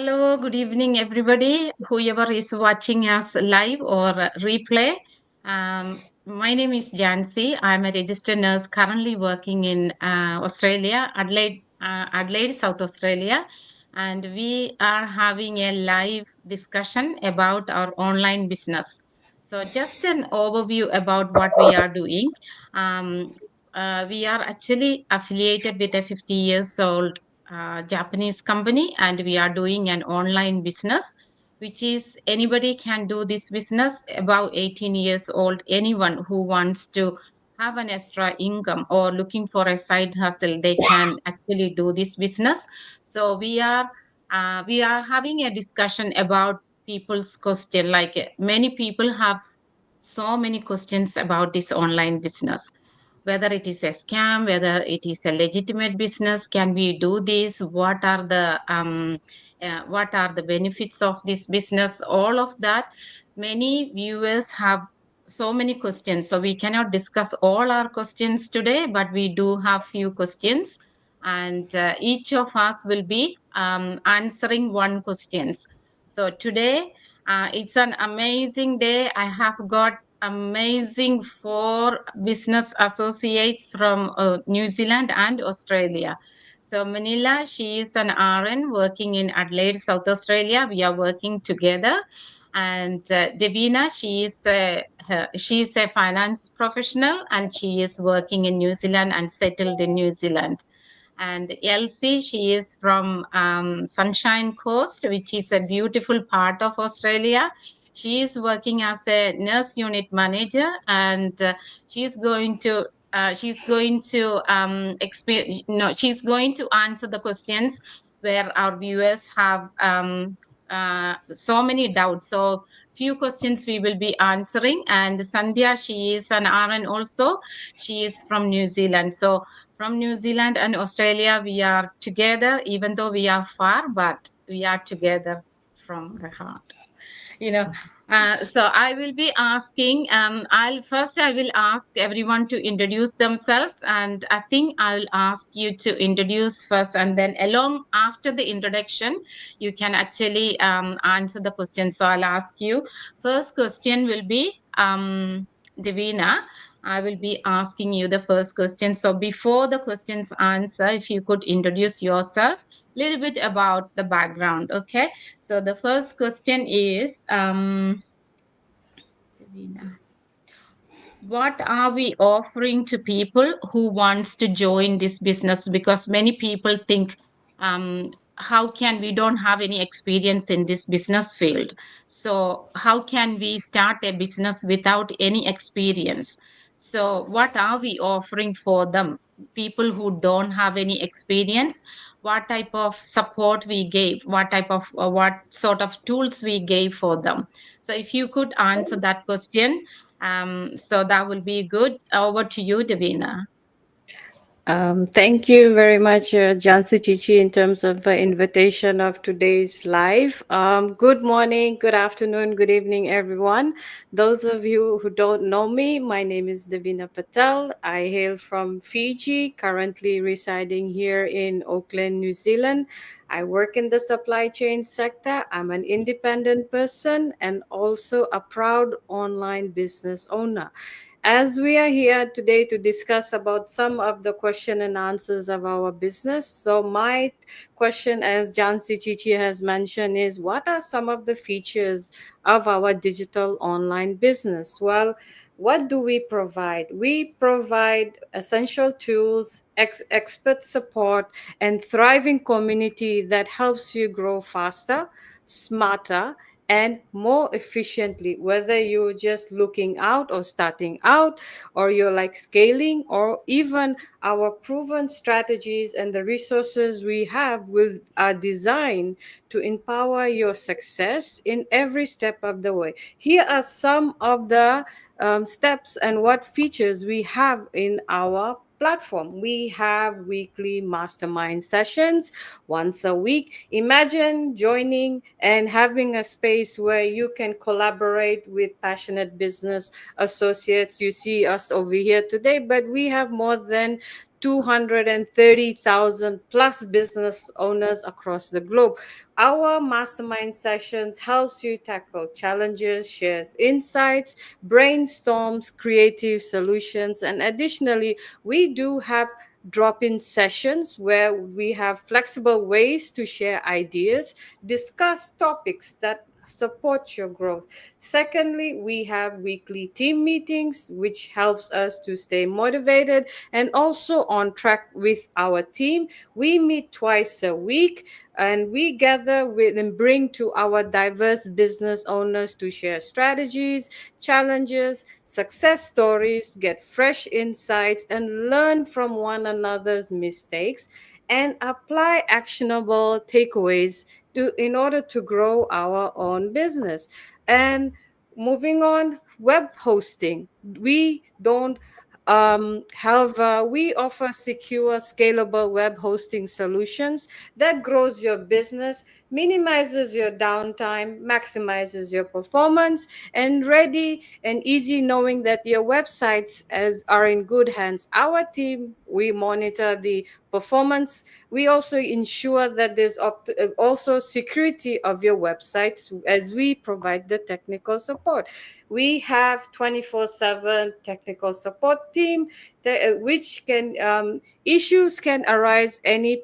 Hello, good evening, everybody. Whoever is watching us live or replay. My name is Jancy. I'm a registered nurse currently working in Australia, Adelaide, South Australia. And we are having a live discussion about our online business. So, just an overview about what we are doing. Um, we are actually affiliated with a 50 years old Japanese company, and we are doing an online business, which is anybody can do this business above 18 years old. Anyone who wants to have an extra income or looking for a side hustle, they can actually do this business. So we are having a discussion about people's question. Like many people have so many questions about this online business, whether it is a scam, whether it is a legitimate business. Can we do this? What are the benefits of this business? All of that. Many viewers have so many questions, so we cannot discuss all our questions today, but we do have few questions, and each of us will be answering one questions. So today, it's an amazing day. I have got amazing four business associates from New Zealand and Australia. So Manila, she is an RN working in Adelaide, South Australia. We are working together. And Devina, she's a finance professional, and she is working in New Zealand and settled in New Zealand. And Elsie, she is from Sunshine Coast, which is a beautiful part of Australia. She is working as a nurse unit manager, and she's going to no, she's going to answer the questions where our viewers have so many doubts. So few questions we will be answering. And Sandhya, she is an RN also. She is from New Zealand. So from New Zealand and Australia, we are together, even though we are far, but we are together from the heart. You know, so I will be asking. I will ask everyone to introduce themselves, and I think I'll ask you to introduce first, and then along after the introduction, you can actually answer the question. So I'll ask you. First question will be Divina. I will be asking you the first question. So before the questions answer, if you could introduce yourself, little bit about the background, okay? So the first question is, what are we offering to people who wants to join this business? Because many people think, how can we don't have any experience in this business field? So how can we start a business without any experience? So what are we offering for them? People who don't have any experience, what type of support we gave, what sort of tools we gave for them? So if you could answer that question, so that will be good. Over to you, Davina. Thank you very much, Jansi Chichi, in terms of the invitation of today's live. Good morning, good afternoon, good evening, everyone. Those of you who don't know me, my name is Davina Patel. I hail from Fiji, currently residing here in Auckland, New Zealand. I work in the supply chain sector. I'm an independent person and also a proud online business owner. As we are here today to discuss about some of the question and answers of our business, so my question, as Jansi Chichi has mentioned, is what are some of the features of our digital online business? Well, what do we provide? We provide essential tools, expert support, and thriving community that helps you grow faster, smarter, and more efficiently, whether you're just looking out or starting out, or you're like scaling, or even our proven strategies and the resources we have are designed to empower your success in every step of the way. Here are some of the steps and what features we have in our platform. We have weekly mastermind sessions once a week. Imagine joining and having a space where you can collaborate with passionate business associates. You see us over here today, but we have more than 230,000 plus business owners across the globe. Our mastermind sessions helps you tackle challenges, shares insights, brainstorms, creative solutions, and additionally, we do have drop-in sessions where we have flexible ways to share ideas, discuss topics that support your growth. Secondly, we have weekly team meetings, which helps us to stay motivated and also on track with our team. We meet twice a week and we gather with and bring to our diverse business owners to share strategies, challenges, success stories, get fresh insights, and learn from one another's mistakes and apply actionable takeaways in order to grow our own business. And moving on, web hosting. We don't have we offer secure scalable web hosting solutions that grows your business, minimizes your downtime, maximizes your performance, and ready and easy knowing that your websites are in good hands. Our team, we monitor the performance. We also ensure that there's also security of your websites as we provide the technical support. We have 24/7 technical support team which can issues can arise any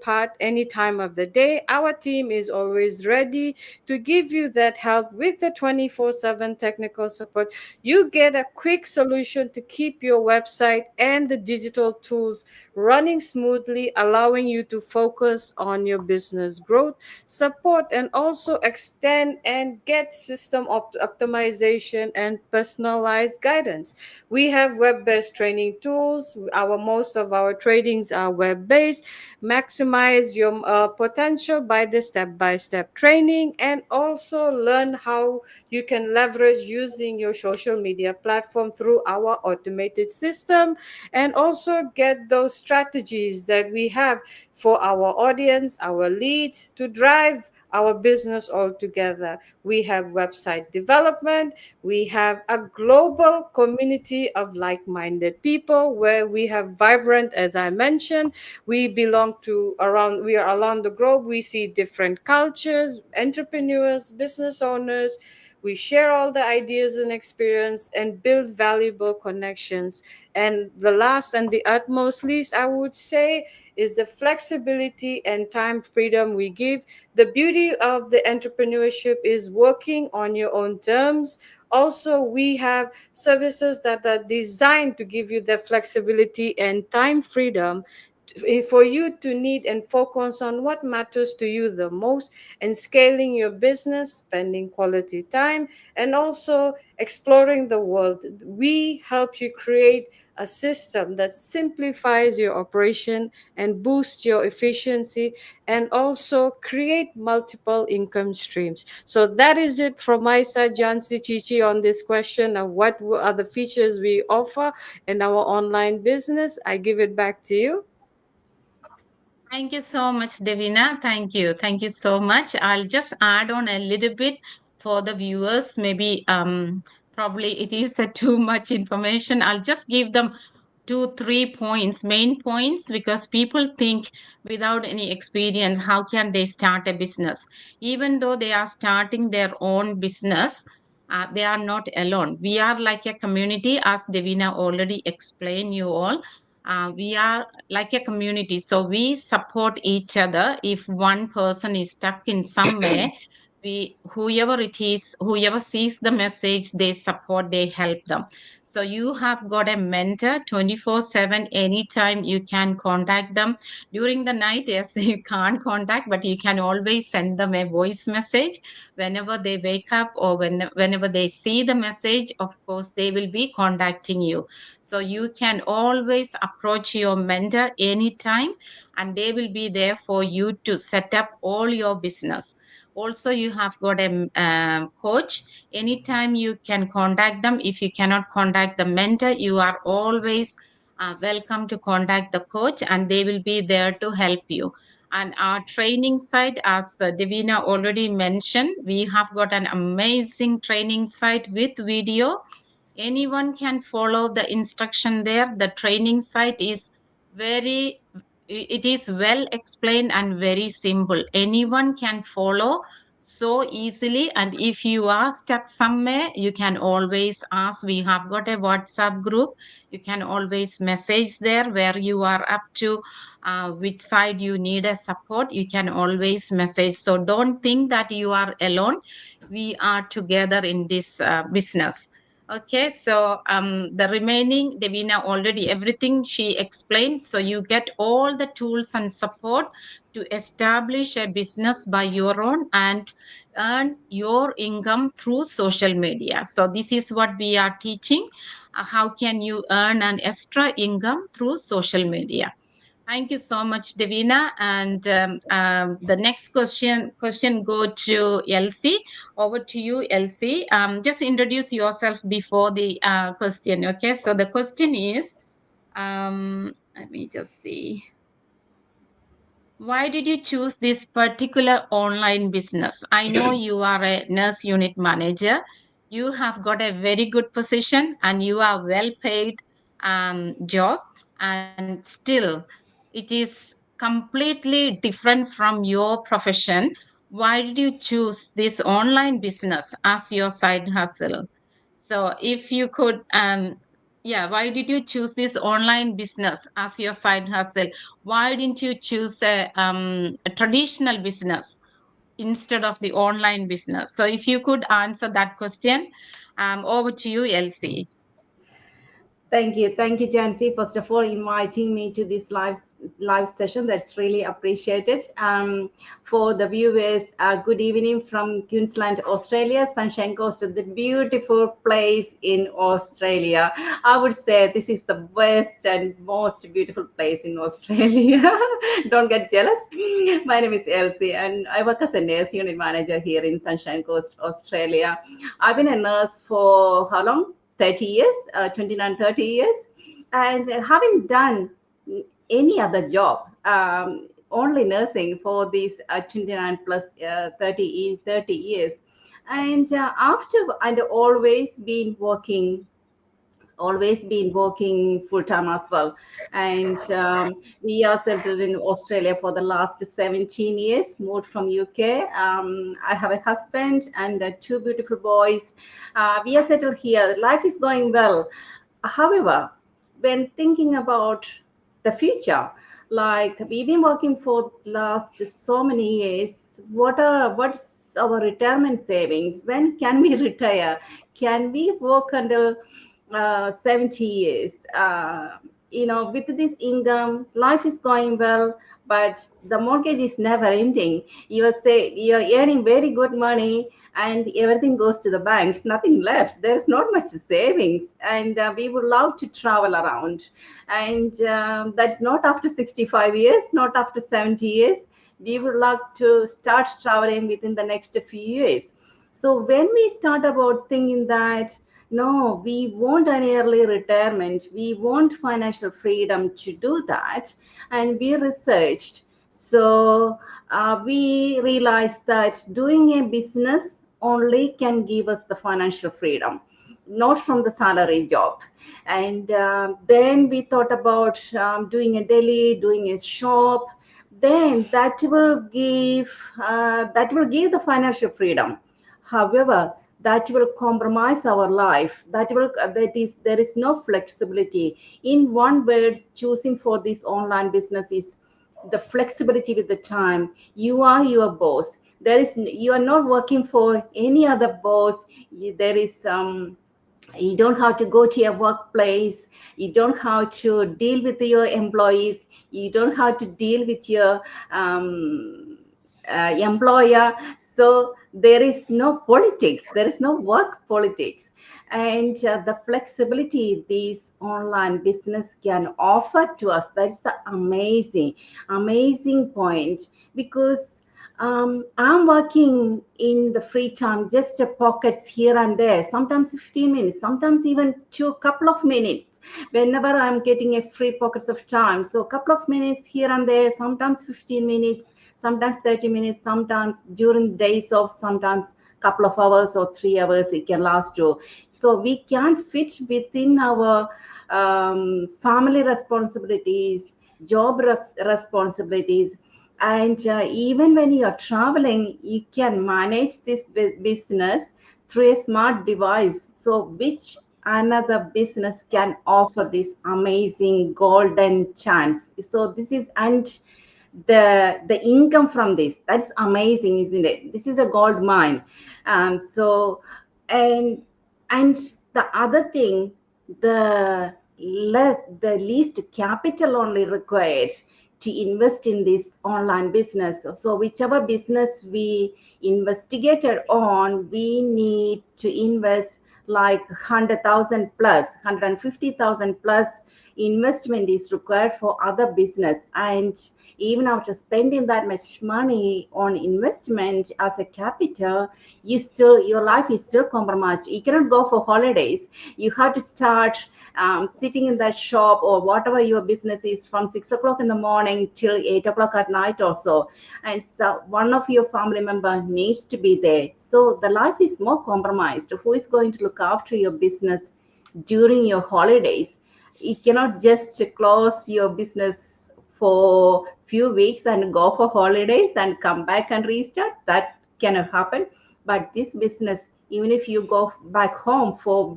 time of the day. Our team is always ready to give you that help with the 24/7 technical support. You get a quick solution to keep your website and the digital tools running smoothly, allowing you to focus on your business growth, support, and also extend and get system optimization and personalized guidance. We have web-based training tools. Our most of our trainings are web-based. Maximize your potential by the step-by-step training, and also learn how you can leverage using your social media platform through our automated system, and also get those strategies that we have for our audience, our leads to drive our business all together. We have website development. We have a global community of like-minded people where we have vibrant, as I mentioned, we are around the globe. We see different cultures, entrepreneurs, business owners. We share all the ideas and experience and build valuable connections. And the last and the utmost least, I would say, is the flexibility and time freedom we give. The beauty of the entrepreneurship is working on your own terms. Also, we have services that are designed to give you the flexibility and time freedom for you to need and focus on what matters to you the most, and scaling your business, spending quality time, and also exploring the world. We help you create a system that simplifies your operation and boosts your efficiency, and also create multiple income streams. So that is it from my side, Jansi Chichi, on this question of what are the features we offer in our online business. I give it back to you. Thank you so much, Devina. Thank you. Thank you so much. I'll just add on a little bit for the viewers. Maybe probably it is too much information. I'll just give them two, 3 points, main points, because people think without any experience, how can they start a business? Even though they are starting their own business, they are not alone. We are like a community, as Devina already explained you all. We are like a community, so we support each other. If one person is stuck in some way, we whoever it is, whoever sees the message, they support, they help them. So you have got a mentor 24/7. Anytime you can contact them. During the night, yes, you can't contact, but you can always send them a voice message whenever they wake up, or whenever they see the message. Of course, they will be contacting you. So you can always approach your mentor anytime, and they will be there for you to set up all your business. Also, you have got a coach. Anytime you can contact them. If you cannot contact the mentor, you are always welcome to contact the coach, and they will be there to help you. And our training site, as Devina already mentioned, we have got an amazing training site with video. Anyone can follow the instruction there. The training site is very, it is well explained and very simple. Anyone can follow so easily. And if you are stuck somewhere, you can always ask. We have got a WhatsApp group. You can always message there where you are up to, which side you need a support. You can always message. So don't think that you are alone. We are together in this business. Okay, so the remaining, Devina already everything she explained. So you get all the tools and support to establish a business by your own and earn your income through social media. So this is what we are teaching. How can you earn an extra income through social media? Thank you so much, Devina. And the next question go to Elsie. Over to you, Elsie. Just introduce yourself before the question. Okay. So the question is, let me just see. Why did you choose this particular online business? I know you are a nurse unit manager. You have got a very good position and you are well paid job, and still it is completely different from your profession. Why did you choose this online business as your side hustle? So if you could, yeah, why did you choose this online business as your side hustle? Why didn't you choose a traditional business instead of the online business? So if you could answer that question, over to you, Elsie. Thank you, Jancy. First of all, inviting me to this live session. That's really appreciated. For the viewers, good evening from Queensland, Australia, Sunshine Coast, the beautiful place in Australia. I would say this is the best and most beautiful place in Australia. Don't get jealous. My name is Elsie, and I work as a nurse unit manager here in Sunshine Coast, Australia. I've been a nurse for how long? 30 years, 29, 30 years. And having done any other job, only nursing for these 29 plus 30 years. And after, and always been working full time as well. And we are settled in Australia for the last 17 years, moved from UK. I have a husband and two beautiful boys. We are settled here. Life is going well. However, when thinking about the future, like we've been working for last so many years, what's our retirement savings? When can we retire? Can we work until 70 years? With this income, life is going well, but the mortgage is never ending. You're earning very good money and everything goes to the bank, nothing left. There's not much savings, and we would love to travel around. And that's not after 65 years, not after 70 years. We would like to start traveling within the next few years. So when we start about thinking that, no, we want an early retirement, we want financial freedom to do that, and we researched. So we realized that doing a business only can give us the financial freedom, not from the salary job. And then we thought about doing a deli, doing a shop. Then that will give the financial freedom. However, that will compromise our life. There is no flexibility. In one word, choosing for this online business is the flexibility with the time. You are your boss. You are not working for any other boss. There is you don't have to go to your workplace. You don't have to deal with your employees. You don't have to deal with your employer. So there is no politics. There is no work politics. And the flexibility these online business can offer to us, that's the amazing point. Because I'm working in the free time, just pockets here and there, sometimes 15 minutes, sometimes even couple of minutes, whenever I'm getting a free pockets of time. So a couple of minutes here and there, sometimes 15 minutes, sometimes 30 minutes, sometimes during days of, sometimes couple of hours or 3 hours it can last to. So we can fit within our family responsibilities, job responsibilities. And even when you are traveling, you can manage this business through a smart device. So, which another business can offer this amazing golden chance? So, this is, and the income from this, that's amazing, isn't it? This is a gold mine. So, and and the other thing, the the least capital only required to invest in this online business. So whichever business we investigated on, we need to invest like 100,000 plus 150,000 plus investment is required for other business. And even after spending that much money on investment as a capital, your life is still compromised. You cannot go for holidays. You have to start sitting in that shop or whatever your business is from 6 o'clock in the morning till 8 o'clock at night or so. And so one of your family member needs to be there. So the life is more compromised. Who is going to look after your business during your holidays? You cannot just close your business for few weeks and go for holidays and come back and restart. That cannot happen. But this business, even if you go back home for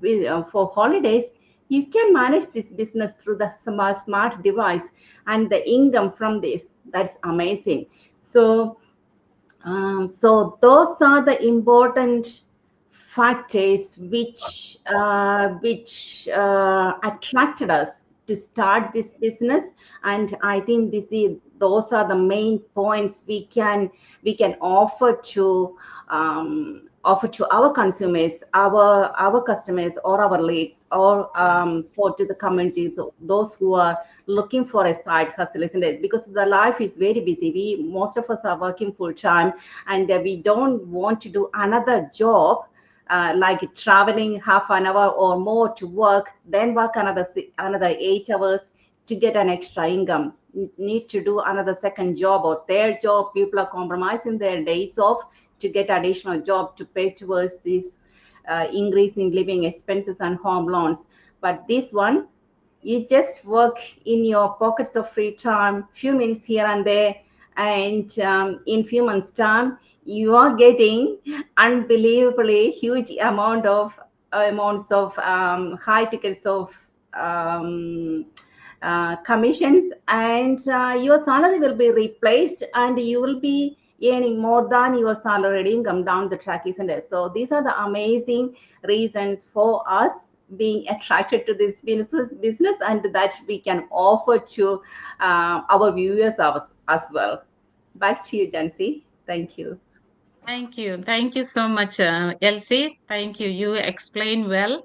holidays, you can manage this business through the smart device, and the income from this, that's amazing. So so those are the important factors which attracted us to start this business. And I think those are the main points we can offer to our consumers, our customers, or our leads, or for to the community, those who are looking for a side hustle, isn't it? Because the life is very busy. Most of us are working full time, and we don't want to do another job, like traveling half an hour or more to work, then work another 8 hours to get an extra income. Need to do another second job or third job. People are compromising their days off to get additional job to pay towards this increase in living expenses and home loans. But this one, you just work in your pockets of free time, few minutes here and there, and in few months time you are getting unbelievably huge amounts of high tickets of um, commissions, and your salary will be replaced, and you will be earning more than your salaried income down the track, isn't it? So these are the amazing reasons for us being attracted to this business, and that we can offer to our viewers as well. Back to you, Jansi. Thank you. Thank you. Thank you so much, Elsie. Thank you. You explain well.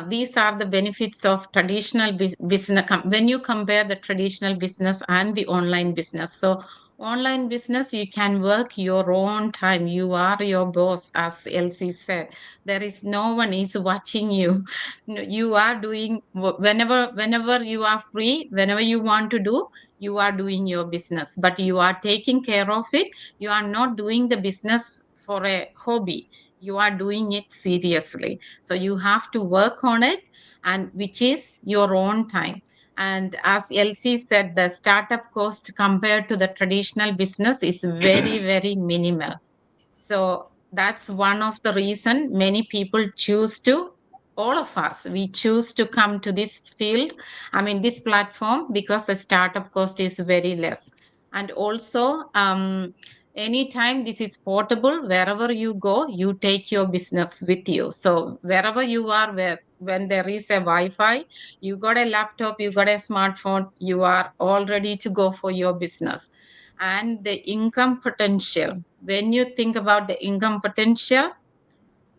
These are the benefits of traditional business when you compare the traditional business and the online business. So, online business, you can work your own time. You are your boss, as Elsie said. There is no one is watching you. You are doing whenever you are free, whenever you want to do, you are doing your business, but you are taking care of it. You are not doing the business for a hobby. You are doing it seriously. So you have to work on it, and which is your own time. And as Elsie said, the startup cost compared to the traditional business is very, very minimal. So that's one of the reason many people choose to, all of us, we choose to come to this field, I mean this platform, because the startup cost is very less. And also, anytime this is portable, wherever you go, you take your business with you. So wherever you are, when there is a Wi-Fi, you got a laptop, you got a smartphone, you are all ready to go for your business. And the income potential, when you think about the income potential,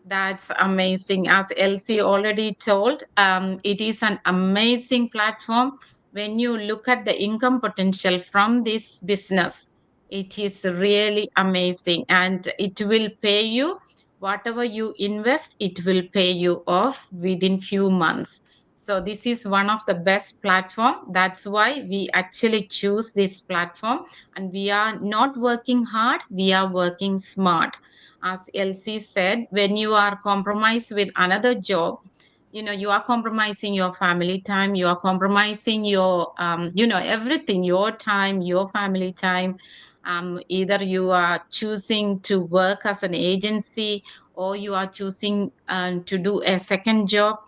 that's amazing. As Elsie already told, it is an amazing platform. When you look at the income potential from this business, it is really amazing, and it will pay you whatever you invest. It will pay you off within few months. So this is one of the best platform. That's why we actually choose this platform, and we are not working hard. We are working smart. As Elsie said, when you are compromised with another job, you are compromising your family time, you are compromising your everything, your time, your family time. Either you are choosing to work as an agency, or you are choosing to do a second job.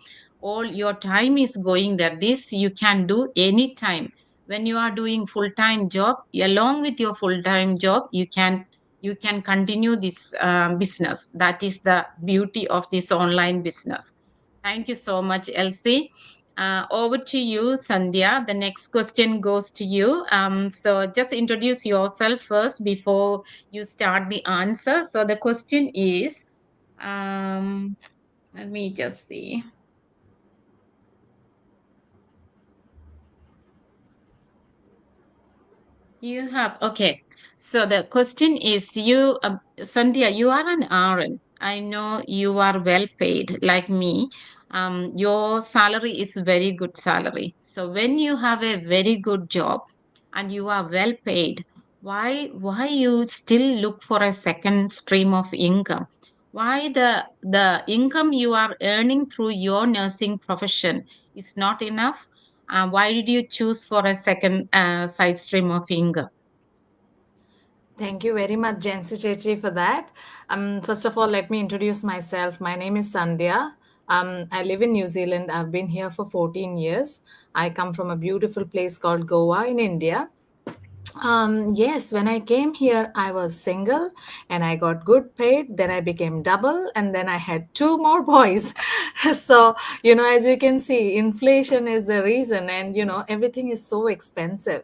All your time is going there. This you can do anytime. When you are doing full-time job, along with your full-time job, you can continue this business. That is the beauty of this online business. Thank you so much, Elsie. Over to you, Sandhya. The next question goes to you. So just introduce yourself first before you start the answer. So the question is, let me just see. You have, okay. So the question is, Sandhya, you are an RN. I know you are well paid like me. Your salary is very good salary. So when you have a very good job and you are well paid, why you still look for a second stream of income? Why the income you are earning through your nursing profession is not enough? Why did you choose for a second side stream of income? Thank you very much, Jansi Chechi, for that. First of all, let me introduce myself. My name is Sandhya. I live in New Zealand. I've been here for 14 years. I come from a beautiful place called Goa in India. Yes, when I came here, I was single and I got good paid. Then I became double, and then I had two more boys. So, as you can see, inflation is the reason, and everything is so expensive.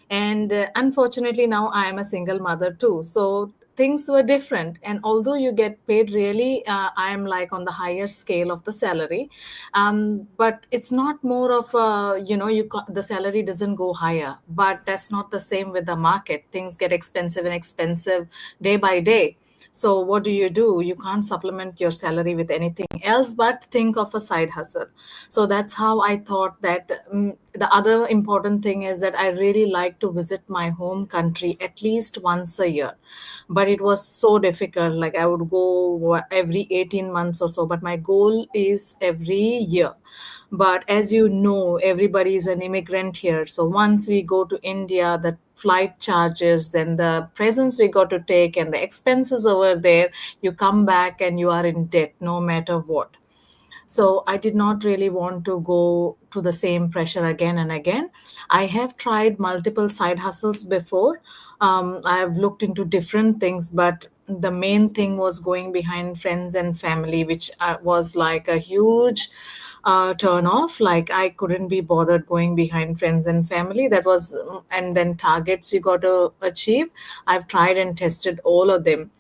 And unfortunately, now I am a single mother too. So things were different. And although you get paid really, I am like on the higher scale of the salary. But it's not more of the salary doesn't go higher. But that's not the same with the market. Things get expensive and expensive day by day. So what do? You can't supplement your salary with anything else but think of a side hustle. So that's how I thought that the other important thing is that I really like to visit my home country at least once a year. But it was so difficult. Like I would go every 18 months or so, but my goal is every year. But as you know, everybody is an immigrant here. So once we go to India, the flight charges, then the presents we got to take, and the expenses over there, you come back and you are in debt no matter what. So I did not really want to go to the same pressure again and again. I have tried multiple side hustles before. I have looked into different things, but the main thing was going behind friends and family, which was like a huge turn off. Like I couldn't be bothered going behind friends and family. That was, and then targets you got to achieve. I've tried and tested all of them.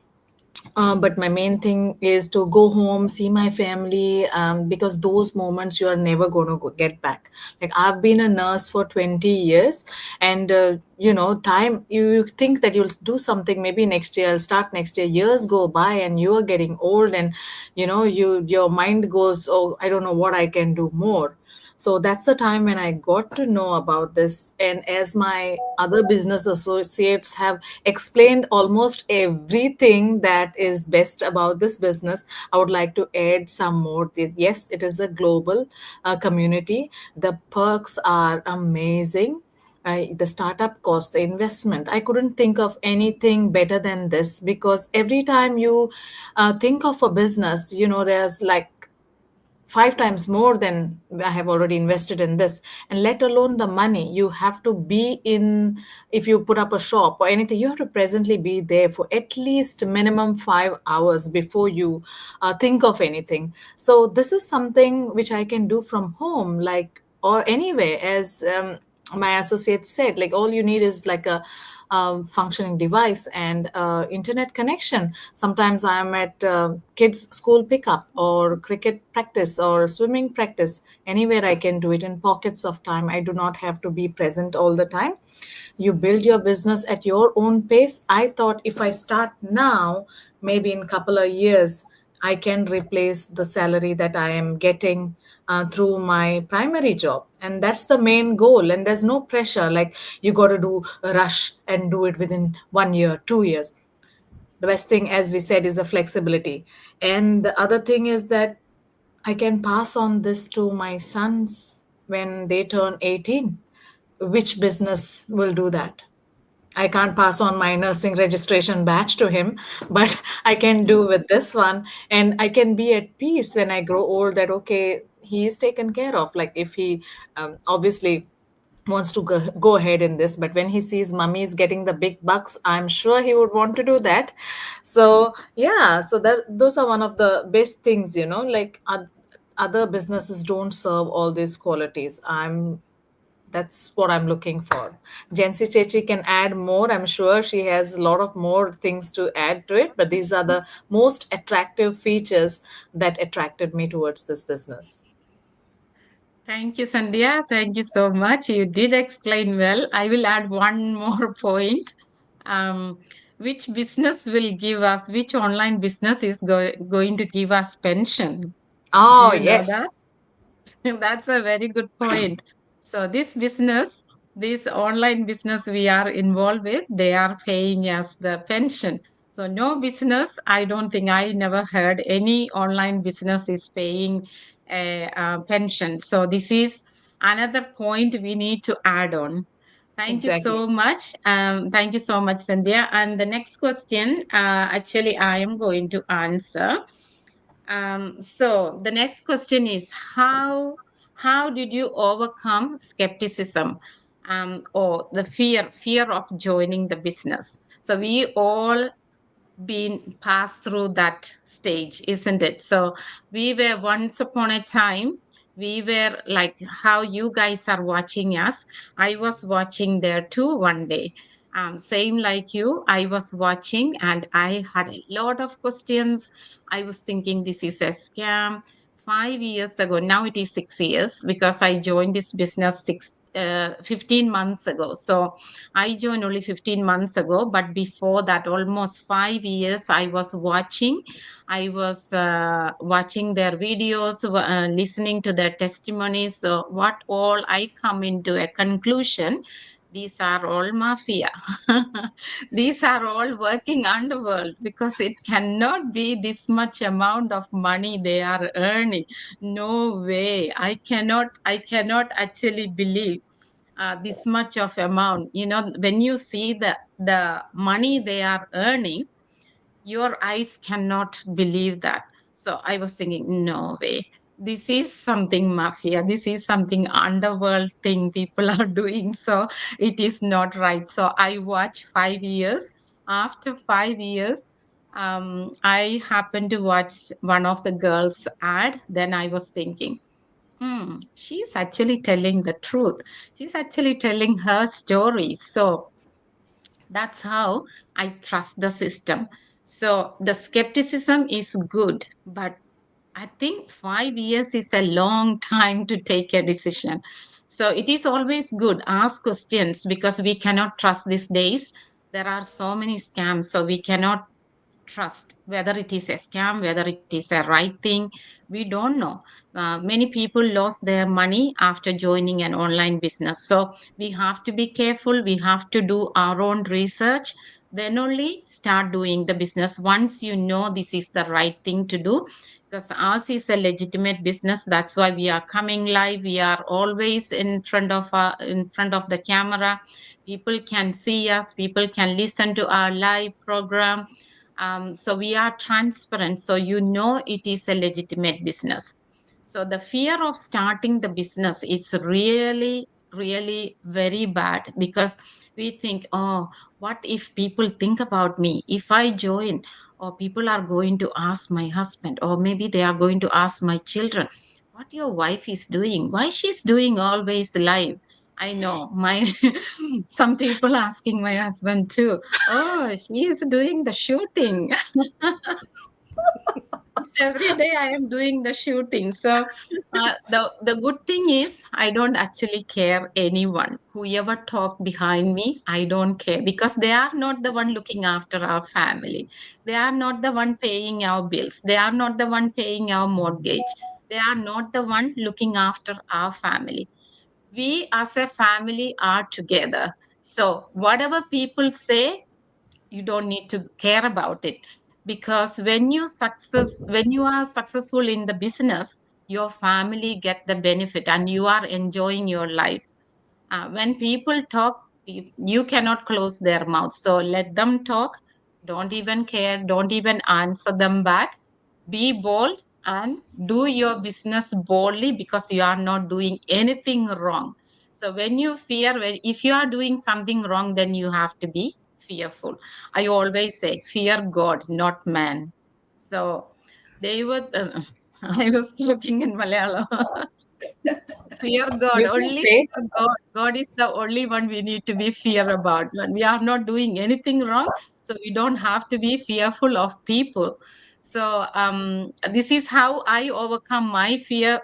But my main thing is to go home, see my family, because those moments you are never going to get back. Like I've been a nurse for 20 years, and time you think that you'll do something maybe next year. I'll start next year. Years go by, and you are getting old, and your mind goes, oh, I don't know what I can do more. So that's the time when I got to know about this. And as my other business associates have explained almost everything that is best about this business, I would like to add some more. Yes, it is a global community. The perks are amazing. The startup cost, the investment, I couldn't think of anything better than this, because every time you think of a business, there's like 5 times more than I have already invested in this. And let alone the money you have to be in. If you put up a shop or anything, you have to presently be there for at least minimum 5 hours before you think of anything. So this is something which I can do from home, like, or anywhere. As my associate said, like all you need is like a functioning device and internet connection. Sometimes I'm at kids school pickup or cricket practice or swimming practice. Anywhere I can do it in pockets of time. I do not have to be present all the time. You build your business at your own pace. I thought if I start now, maybe in a couple of years, I can replace the salary that I am getting through my primary job. And that's the main goal. And there's no pressure like you got to do a rush and do it within 1 year, 2 years. The best thing, as we said, is the flexibility. And the other thing is that I can pass on this to my sons when they turn 18. Which business will do that? I can't pass on my nursing registration badge to him, but I can do with this one. And I can be at peace when I grow old that, okay, he is taken care of. Like if he obviously wants to go ahead in this, but when he sees mummy is getting the big bucks, I'm sure he would want to do that. So yeah, so that those are one of the best things, like other businesses don't serve all these qualities. That's what I'm looking for. Jency Chechi can add more. I'm sure she has a lot of more things to add to it, but these are the most attractive features that attracted me towards this business. Thank you, Sandhya. Thank you so much. You did explain well. I will add one more point. Um, which business will give us, which online business is going to give us pension? Do Oh, you know yes. that? That's a very good point. So this online business we are involved with, they are paying us the pension. So no business, I don't think I never heard any online business is paying a pension. So this is another point we need to add on. Thank you Exactly. so much. Thank you so much, Sandhya. And the next question, actually, I am going to answer. So the next question is how did you overcome skepticism or the fear of joining the business? So we all been passed through that stage, isn't it? So we were once upon a time, we were like how you guys are watching us. I was watching there too one day. Same like you, I was watching and I had a lot of questions. I was thinking this is a scam. 5 years ago, now it is 6 years because I joined this business 15 months ago. So I joined only 15 months ago, but before that, almost 5 years, I was watching. I was watching their videos, listening to their testimonies. So, what all I come into a conclusion, these are all mafia. These are all working underworld because it cannot be this much amount of money they are earning. No way. I cannot actually believe this much of amount. When you see the money they are earning, your eyes cannot believe that. So I was thinking, no way, this is something mafia, this is something underworld thing people are doing. So it is not right. So I watched 5 years. After 5 years, I happened to watch one of the girls ad. Then I was thinking, she's actually telling the truth. She's actually telling her story. So that's how I trust the system. So the skepticism is good, but I think 5 years is a long time to take a decision. So it is always good. Ask questions because we cannot trust these days. There are so many scams, so we cannot trust whether it is a scam, whether it is a right thing. We don't know. Many people lost their money after joining an online business. So we have to be careful. We have to do our own research. Then only start doing the business once you know this is the right thing to do. Because ours is a legitimate business. That's why we are coming live. We are always in front of the camera. People can see us. People can listen to our live program. So we are transparent. So you know it is a legitimate business. So the fear of starting the business is really, really very bad because we think, oh, what if people think about me if I join? Or people are going to ask my husband, or maybe they are going to ask my children, what your wife is doing, why she's doing always live. I know my some people asking my husband too. Oh, she is doing the shooting. Every day I am doing the shooting. So the good thing is I don't actually care anyone. Whoever talk behind me, I don't care because they are not the one looking after our family. They are not the one paying our bills. They are not the one paying our mortgage. They are not the one looking after our family. We as a family are together. So whatever people say, you don't need to care about it because when you are successful in the business, your family get the benefit and you are enjoying your life. When people talk, you cannot close their mouth. So let them talk. Don't even care. Don't even answer them back. Be bold and do your business boldly because you are not doing anything wrong. So when you fear, if you are doing something wrong, then you have to be fearful. I always say, fear God, not man. So they were, I was talking in Malayalam. Fear God, You can only say. fear God. God is the only one we need to be fear about. But we are not doing anything wrong, so we don't have to be fearful of people. So this is how I overcome my fear,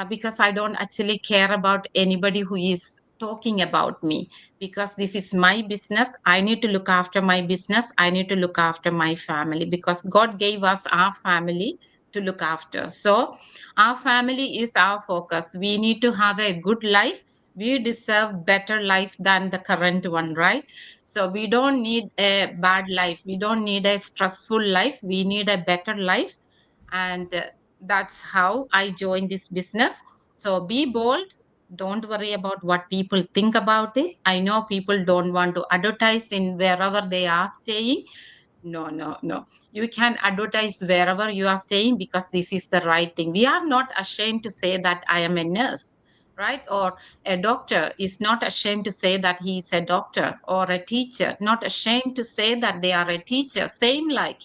because I don't actually care about anybody who is talking about me, because this is my business. I need to look after my business. I need to look after my family because God gave us our family to look after. So our family is our focus. We need to have a good life. We deserve better life than the current one, right? So we don't need a bad life. We don't need a stressful life. We need a better life. And that's how I joined this business. So be bold. Don't worry about what people think about it. I know people don't want to advertise in wherever they are staying. No, no, no. You can advertise wherever you are staying because this is the right thing. We are not ashamed to say that I am a nurse, right? Or a doctor is not ashamed to say that he is a doctor, or a teacher, not ashamed to say that they are a teacher. Same like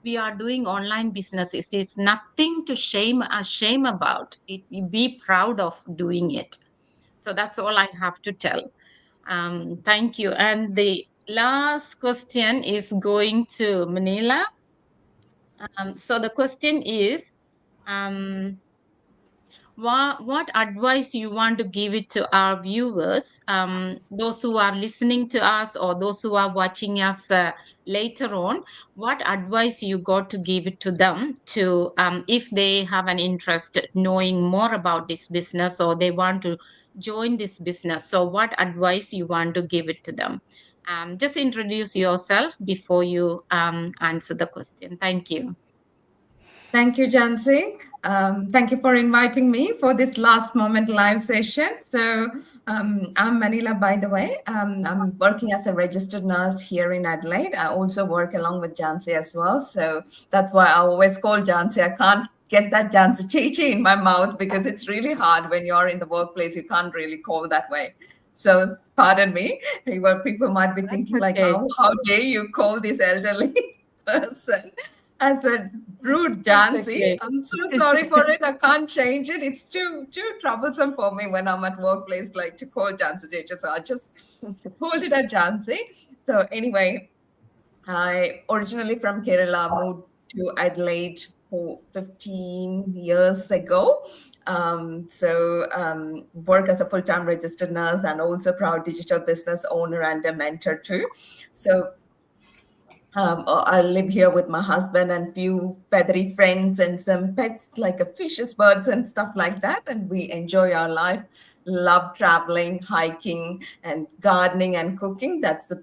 we are doing online business. It is nothing to shame about. Be proud of doing it. So that's all I have to tell. Thank you. And the last question is going to Manila. So the question is, what advice you want to give it to our viewers, those who are listening to us or those who are watching us later on? What advice you got to give it to them to, if they have an interest knowing more about this business or they want to join this business? So what advice you want to give it to them? Just introduce yourself before you answer the question. Thank you. Thank you, Jansi. Thank you for inviting me for this last moment live session. So I'm Manila, by the way. I'm working as a registered nurse here in Adelaide. I also work along with Jansi as well. So that's why I always call Jansi. I can't get that Jansi Chichi in my mouth because it's really hard when you're in the workplace. You can't really call that way. So pardon me. People might be thinking like, Okay. how dare you call this elderly person as a rude Jansi? Okay. I'm so sorry for it. I can't change it. It's too troublesome for me when I'm at workplace, like to call Jansi Jeja. So I just hold it at Jansi. So anyway, I originally from Kerala, moved to Adelaide for 15 years ago. Work as a full-time registered nurse and also proud digital business owner and a mentor too. So I live here with my husband and few feathery friends and some pets like a fishes, birds, and stuff like that. And we enjoy our life, love traveling, hiking, and gardening and cooking. That's the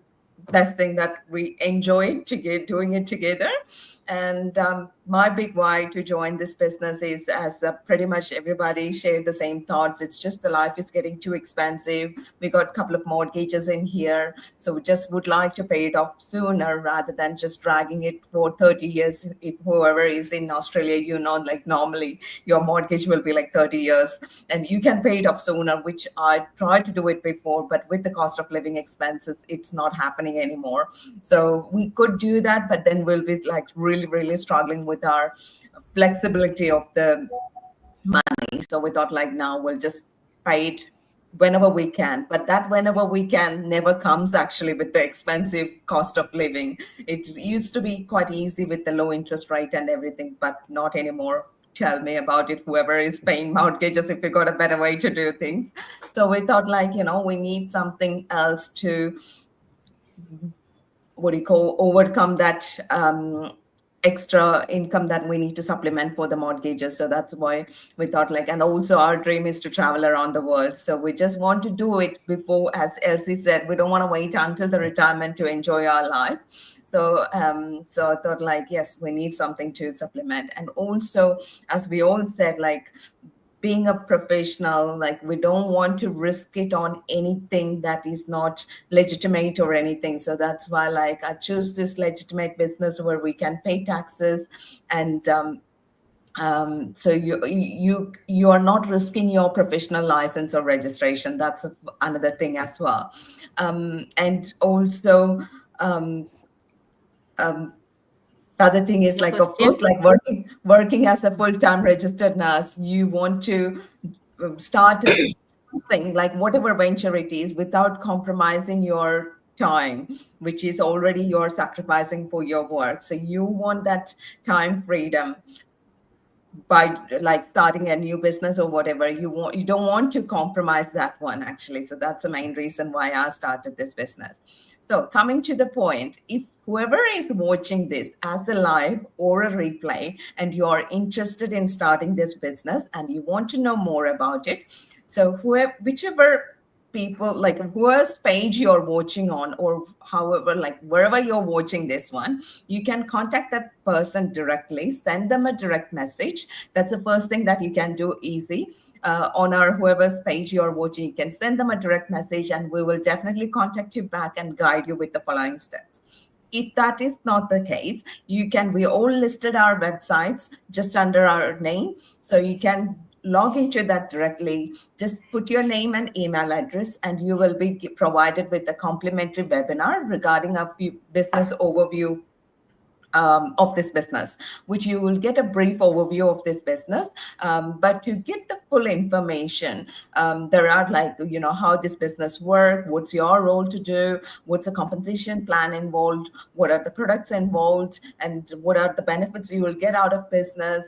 best thing that we enjoy doing it together. And my big why to join this business is, as pretty much everybody shared the same thoughts. It's just the life is getting too expensive. We got a couple of mortgages in here, so we just would like to pay it off sooner rather than just dragging it for 30 years. If whoever is in Australia, like normally your mortgage will be like 30 years and you can pay it off sooner, which I tried to do it before, but with the cost of living expenses, it's not happening anymore. So we could do that, but then we'll be like really struggling with our flexibility of the money. So we thought like, now we'll just pay it whenever we can, but that whenever we can never comes actually with the expensive cost of living. It used to be quite easy with the low interest rate and everything, but not anymore. Tell me about it, whoever is paying mortgages, if you got a better way to do things. So we thought like, we need something else to overcome that extra income that we need to supplement for the mortgages. So that's why we thought like, and also our dream is to travel around the world. So we just want to do it before, as Elsie said, we don't want to wait until the retirement to enjoy our life. So so I thought like, yes, we need something to supplement. And also, as we all said, like, being a professional, like, we don't want to risk it on anything that is not legitimate or anything. So that's why, like, I choose this legitimate business where we can pay taxes, and so you are not risking your professional license or registration. That's another thing as well. And also, the other thing is, like, of course, like working as a full-time registered nurse, you want to start something, like whatever venture it is, without compromising your time, which is already you're sacrificing for your work. So you want that time freedom by like starting a new business or whatever. You don't want to compromise that one, actually. So that's the main reason why I started this business. So coming to the point, if whoever is watching this as a live or a replay and you are interested in starting this business and you want to know more about it, so whichever people, like whose page you're watching on, or however, like wherever you're watching this one, you can contact that person directly, send them a direct message. That's the first thing that you can do easy. On our whoever's page you're watching, you can send them a direct message and we will definitely contact you back and guide you with the following steps. If that is not the case, we all listed our websites just under our name. So you can log into that directly. Just put your name and email address and you will be provided with a complimentary webinar regarding a business overview of this business, which you will get a brief overview of this business. But to get the full information, there are like, how this business works, what's your role to do, what's the compensation plan involved, what are the products involved, and what are the benefits you will get out of business,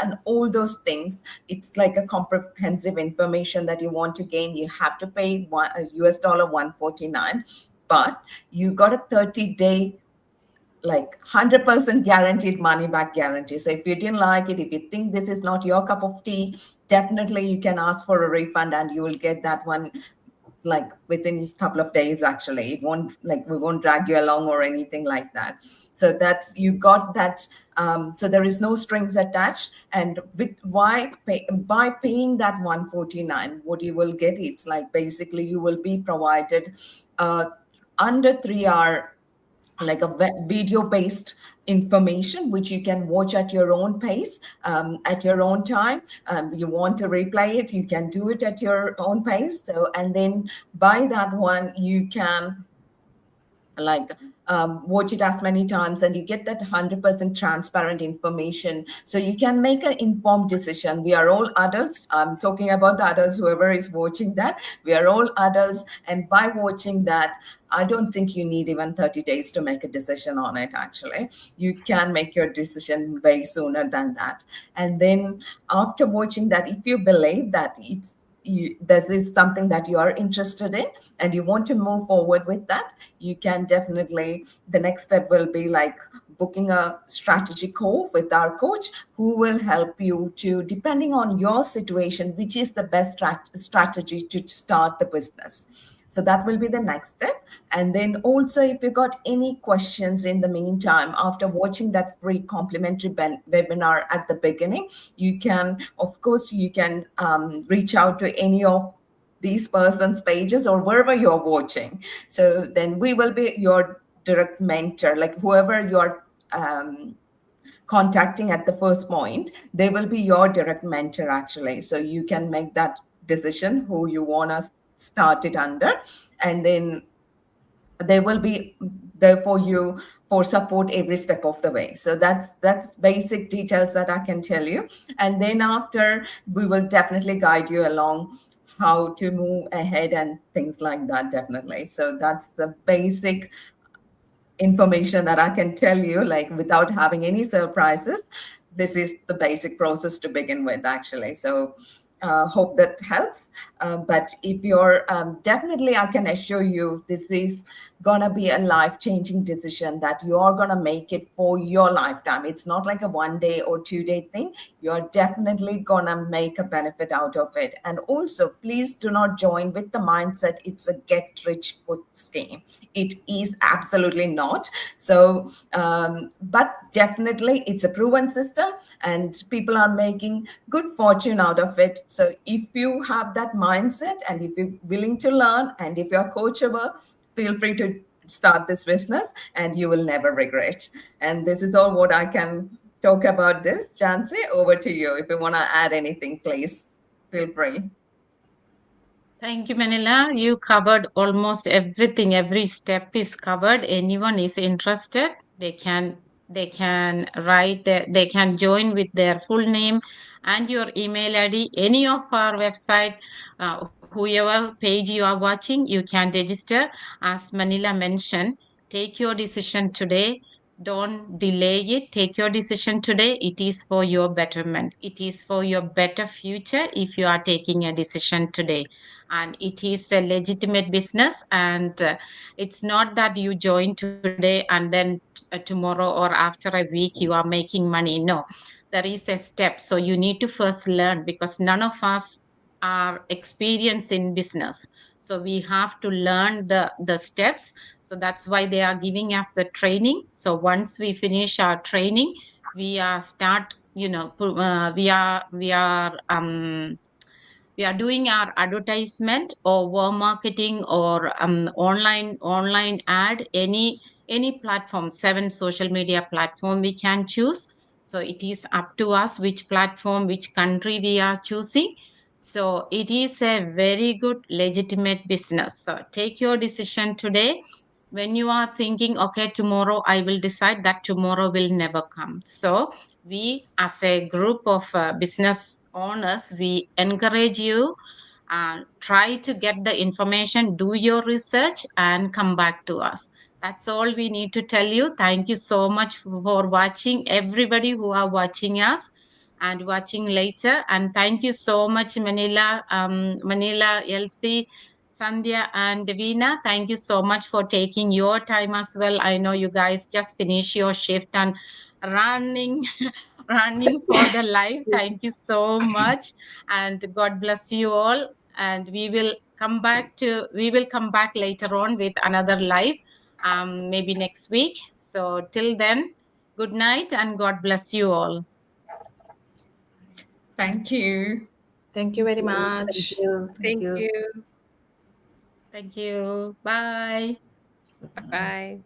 and all those things. It's like a comprehensive information that you want to gain. You have to pay US dollar $149, but you got a 30-day like 100% guaranteed money back guarantee. So if you didn't like it, if you think this is not your cup of tea, definitely you can ask for a refund and you will get that one like within a couple of days. Actually, it won't, like, we won't drag you along or anything like that. So that's, you got that. So there is no strings attached. And by paying that $149, what you will get, it's like basically you will be provided under 3-hour like a video-based information, which you can watch at your own pace, at your own time. You want to replay it, you can do it at your own pace. So, and then by that one, you can like watch it as many times and you get that 100% transparent information. So you can make an informed decision. We are all adults. I'm talking about the adults, whoever is watching that. We are all adults. And by watching that, I don't think you need even 30 days to make a decision on it, actually. You can make your decision way sooner than that. And then after watching that, if you believe that this is something that you are interested in and you want to move forward with that, you can definitely, the next step will be like booking a strategy call with our coach, who will help you to, depending on your situation, which is the best strategy to start the business. So that will be the next step. And then also, if you got any questions in the meantime, after watching that free complimentary webinar at the beginning, you can, of course, you can reach out to any of these persons' pages or wherever you're watching. So then we will be your direct mentor, like whoever you're contacting at the first point, they will be your direct mentor, actually. So you can make that decision who you want to start it under, and then they will be there for you for support every step of the way. So that's basic details that I can tell you. And then after, we will definitely guide you along how to move ahead and things like that, definitely. So that's the basic information that I can tell you, like without having any surprises. This is the basic process to begin with, actually. So Hope that helps. But if you're definitely, I can assure you, this is gonna be a life-changing decision that you're gonna make it for your lifetime. It's not like a 1 day or 2 day thing. You're definitely gonna make a benefit out of it. And also, please do not join with the mindset it's a get-rich-quick scheme. It is absolutely not. So, but definitely, it's a proven system, and people are making good fortune out of it. So if you have that mindset, and if you're willing to learn, and if you're coachable, feel free to start this business and you will never regret. And this is all what I can talk about this. Jansi, over to you. If you want to add anything, please feel free. Thank you, Manila. You covered almost everything. Every step is covered. Anyone is interested, they can write they can join with their full name and your email ID. Any of our website, whoever page you are watching, you can register. As Manila mentioned, take your decision today. Don't delay it. Take your decision today. It is for your betterment. It is for your better future if you are taking a decision today. And it is a legitimate business, and it's not that you join today and then tomorrow or after a week you are making money. No, there is a step. So you need to first learn, because none of us are experienced in business, so we have to learn the steps. So that's why they are giving us the training. So once we finish our training, we are start we are doing our advertisement or web marketing or online ad, any platform, 7 social media platform we can choose. So it is up to us which platform, which country we are choosing. So it is a very good legitimate business. So take your decision today. When you are thinking, okay, tomorrow I will decide, that tomorrow will never come. So we, as a group of business owners, we encourage you, try to get the information, do your research, and come back to us. That's all we need to tell you. Thank you so much for watching, everybody who are watching us and watching later. And thank you so much, Manila, Elsie, Sandhya, and Veena. Thank you so much for taking your time as well. I know you guys just finished your shift and running running for the life. Thank you so much, and God bless you all. And we will come back later on with another live, maybe next week. So till then, good night and God bless you all. Thank you. Thank you very Thank much. you. Thank you. Thank you. Bye. Bye.